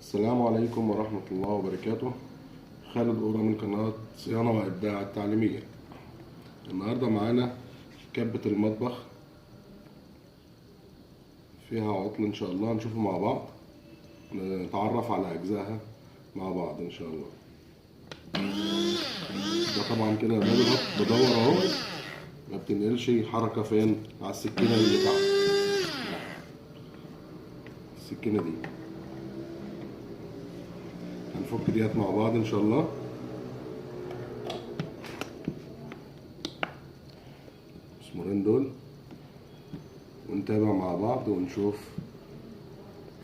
السلام عليكم ورحمة الله وبركاته. خالد أورا من قناة صيانة وإبداع التعليمية. النهاردة معانا كبة المطبخ فيها عطل إن شاء الله، نشوفه مع بعض، نتعرف على أجزائها مع بعض إن شاء الله. ده طبعا كده بضغط بدور أهو، ما بتنقلش حركة فين على السكينة اللي تحت. السكينة دي هنفك ديت مع بعض إن شاء الله. المسمارين دول ونتابع مع بعض ونشوف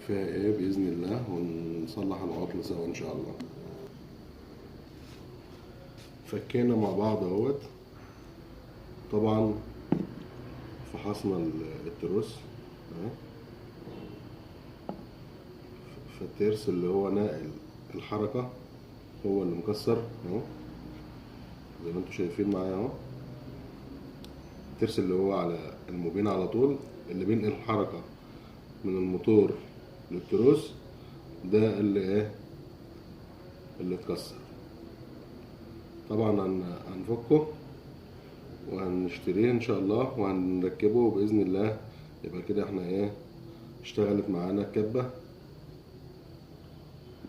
فيها ايه بإذن الله، ونصلح العطل سوا ان شاء الله. فكينا مع بعض اهوت، طبعا فحصنا التروس اهو، فالترس اللي هو ناقل الحركة هو اللي مكسر اهو، زي ما انتم شايفين معايا اهو. الترس اللي هو على الموبين على طول، اللي بينقل الحركة من الموتور للتروس، ده اللي ايه اللي اتكسر. طبعا هنفكه وهنشتريه ان شاء الله وهنركبه باذن الله. يبقى كده احنا ايه اشتغلت معانا الكبة،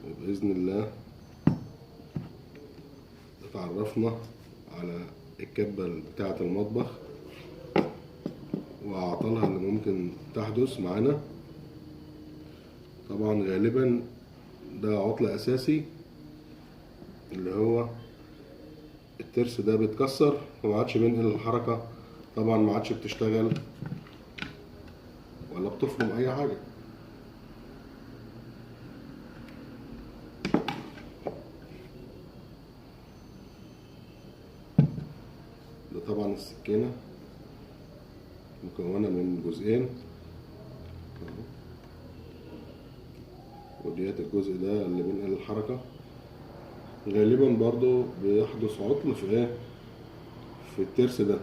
وباذن الله اتعرفنا على الكبة بتاعة المطبخ وأعطالها اللي ممكن تحدث معانا. طبعا غالبا ده عطل أساسي، اللي هو الترس ده بيتكسر وما عادش بينقل الحركة، طبعا ما عادش بتشتغل ولا بتفرم أي حاجة. ده طبعا السكينة مكونة من جزئين، وديت الجزء ده اللي بينقل الحركة. غالبا برضو بيحدث عطل في ايه في الترس ده،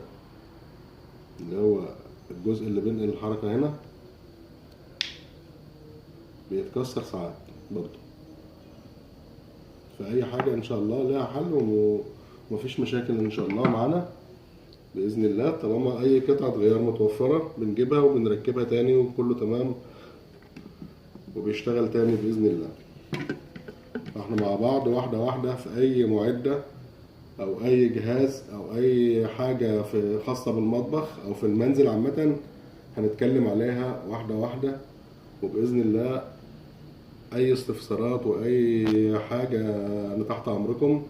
اللي هو الجزء اللي بينقل الحركة هنا بيتكسر ساعات برضو. فأي حاجة إن شاء الله لها حل ومفيش مشاكل إن شاء الله معانا بإذن الله. طالما أي قطعة غيار متوفرة بنجيبها وبنركبها تاني وكله تمام وبيشتغل تاني بإذن الله. فاحنا مع بعض واحدة واحدة في أي معدة أو أي جهاز أو أي حاجة خاصة بالمطبخ أو في المنزل عامة، هنتكلم عليها واحدة واحدة. وبإذن الله أي استفسارات وأي حاجة أنا تحت أمركم.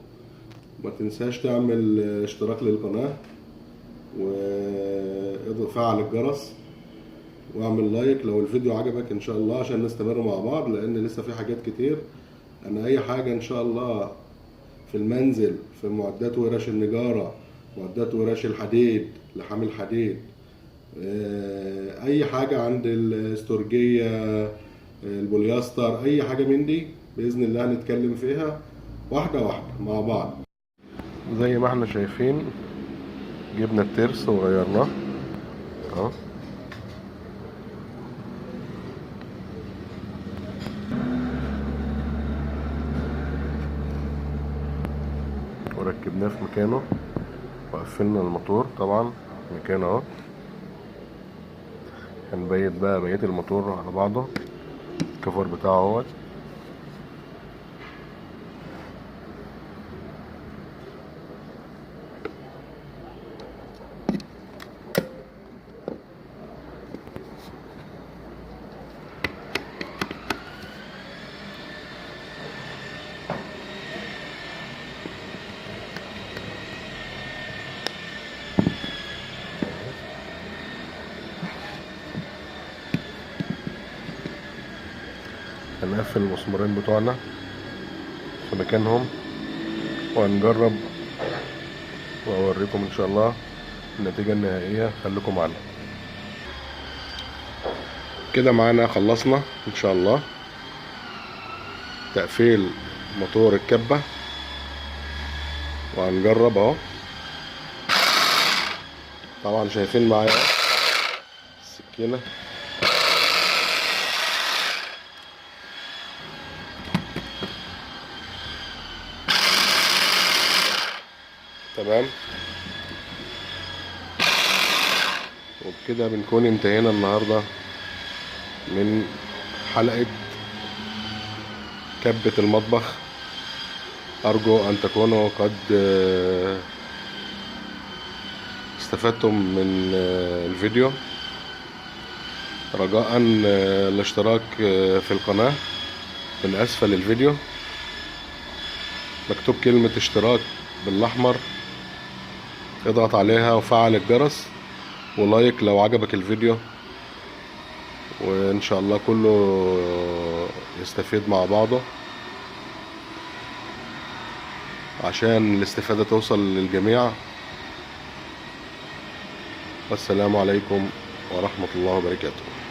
ما تنساش تعمل اشتراك للقناة وفعل الجرس واعمل لايك لو الفيديو عجبك ان شاء الله، عشان نستمر مع بعض، لان لسه في حاجات كتير. انا اي حاجة ان شاء الله في المنزل، في معدات ورش النجارة، معدات ورش الحديد لحام الحديد، اي حاجة عند الاستورجية، البوليستر، اي حاجة من دي باذن الله هنتكلم فيها واحدة واحدة مع بعض. زي ما احنا شايفين جبنا الترس وغيرناه اهو، وركبناه في مكانه وقفلنا الموتور طبعا مكانه اهو. هنبيت بقى بقية الموتور على بعضه، الكفر بتاعه اهوت. هنقفل المسمارين بتوعنا في مكانهم وهنجرب واوريكم ان شاء الله النتيجة النهائية. خليكم معنا كده. معانا خلصنا ان شاء الله تقفيل موتور الكبة، وهنجرب اهو. طبعا شايفين معايا السكينة تمام. وبكده بنكون انتهينا النهاردة من حلقة كبة المطبخ. أرجو أن تكونوا قد استفدتم من الفيديو. رجاء الاشتراك في القناة من أسفل الفيديو، مكتوب كلمة اشتراك بالأحمر، اضغط عليها وفعل الجرس ولايك لو عجبك الفيديو، وإن شاء الله كله يستفيد مع بعضه عشان الاستفادة توصل للجميع. والسلام عليكم ورحمة الله وبركاته.